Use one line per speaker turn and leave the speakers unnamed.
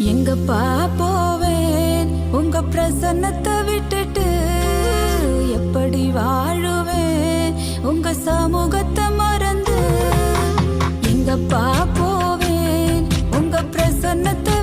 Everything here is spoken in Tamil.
எங்கப்பா போவேன் உங்க பிரசன்னத்தை விட்டுட்டு, எப்படி வாழுவேன் உங்க சமூகத்தை மறந்து. எங்கப்பா போவேன் உங்க பிரசன்னத்தை